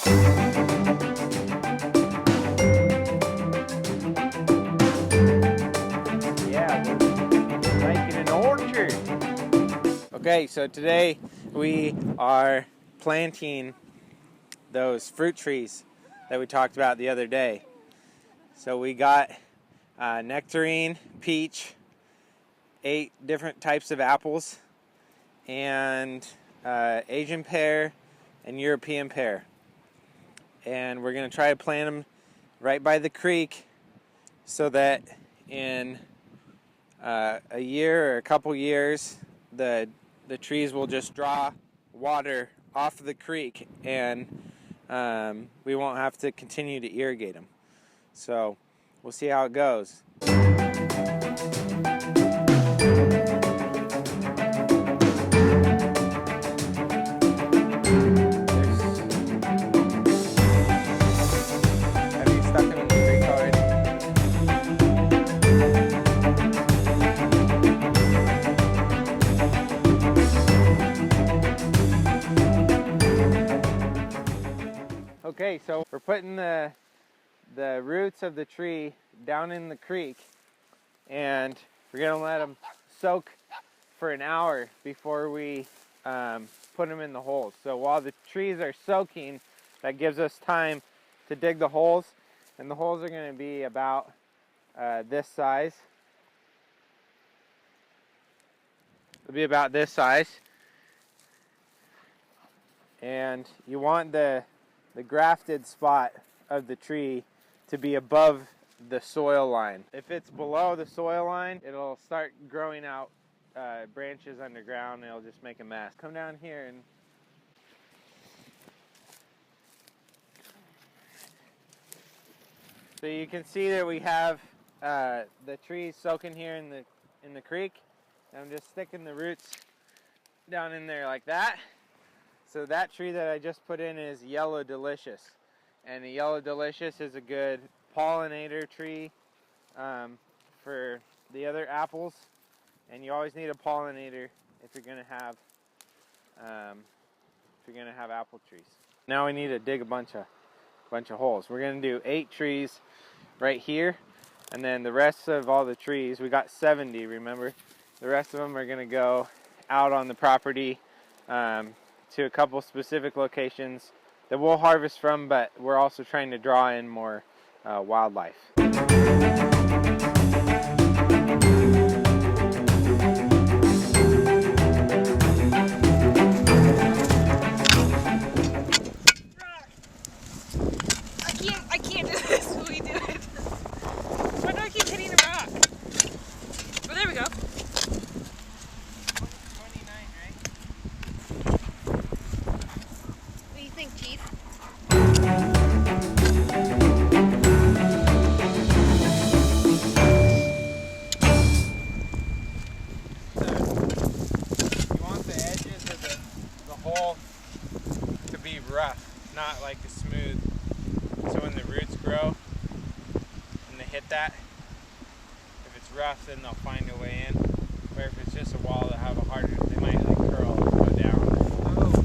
Yeah, we're making an orchard. Okay, so today we are planting those fruit trees that we talked about the other day. So we got nectarine, peach, 8 different types of apples, and Asian pear and European pear. And we're going to try to plant them right by the creek so that in a year or a couple years the trees will just draw water off the creek, and we won't have to continue to irrigate them. So we'll see how it goes. Have you stuck them in the creek already? Okay, so we're putting the roots of the tree down in the creek, and we're gonna let them soak for an hour before we put them in the holes. So while the trees are soaking, that gives us time to dig the holes, and the holes are gonna be about this size. It'll be about this size, and you want the grafted spot of the tree to be above the soil line. If it's below the soil line, it'll start growing out branches underground, and it'll just make a mess. Come down here and so you can see that we have the trees soaking here in the creek. And I'm just sticking the roots down in there like that. So that tree that I just put in is Yellow Delicious, and the Yellow Delicious is a good pollinator tree for the other apples, and you always need a pollinator if you're gonna have apple trees. Now we need to dig a bunch of holes. We're gonna do 8 trees right here, and then the rest of all the trees, we got 70, remember? The rest of them are gonna go out on the property to a couple specific locations that we'll harvest from, but we're also trying to draw in more wildlife. I can't do this when we do it. Why do I keep hitting the rock? Oh, there we go. 29, right? What do you think, Chief? You want the edges of the hole to be rough, not like a smooth. So when the roots grow and they hit that, if it's rough, then they'll find a way in. Where if it's just a wall, they'll have a harder, they might like curl and go down. Oh.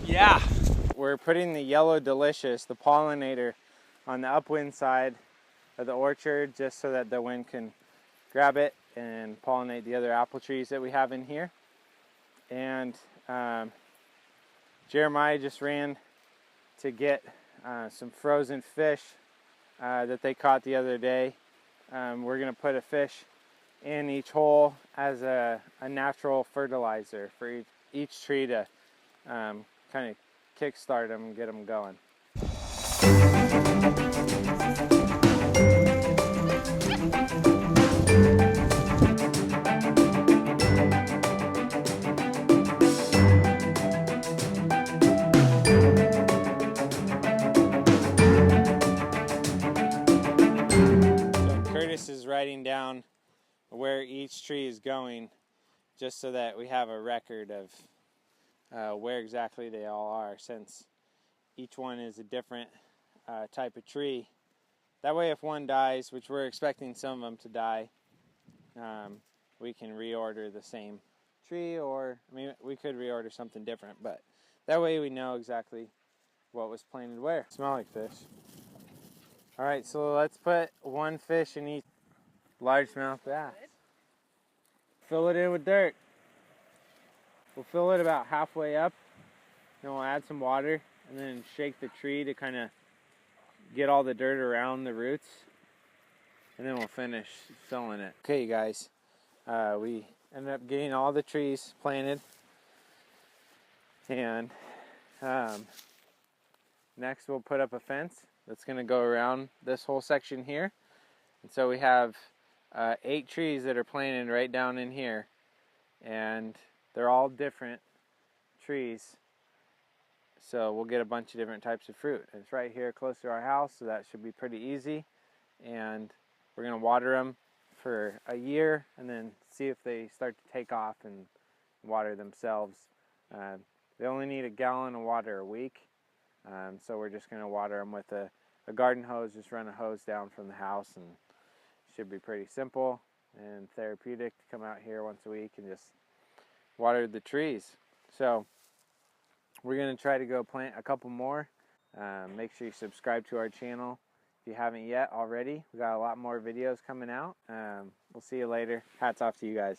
Yeah, we're putting the Yellow Delicious, the pollinator, on the upwind side of the orchard just so that the wind can grab it and pollinate the other apple trees that we have in here. And Jeremiah just ran to get some frozen fish that they caught the other day. We're going to put a fish in each hole as a natural fertilizer for each tree to kind of kickstart them and get them going. each tree is going, just so that we have a record of where exactly they all are, since each one is a different type of tree. That way if one dies, which we're expecting some of them to die, we can reorder the same tree, or I mean we could reorder something different, but that way we know exactly what was planted where. Smell like fish. Alright, so let's put one fish in each largemouth bass. Fill it in with dirt. We'll fill it about halfway up, then we'll add some water and then shake the tree to kind of get all the dirt around the roots, and then we'll finish filling it. Okay, you guys, we ended up getting all the trees planted, and next we'll put up a fence that's going to go around this whole section here. And so we have 8 trees that are planted right down in here, and they're all different trees, so we'll get a bunch of different types of fruit. And it's right here close to our house, so that should be pretty easy. And we're going to water them for a year and then see if they start to take off and water themselves. They only need a gallon of water a week, so we're just going to water them with a garden hose. Just run a hose down from the house, and it should be pretty simple and therapeutic to come out here once a week and just water the trees. So we're going to try to go plant a couple more. Make sure you subscribe to our channel if you haven't yet already. We got a lot more videos coming out. We'll see you later. Hats off to you guys.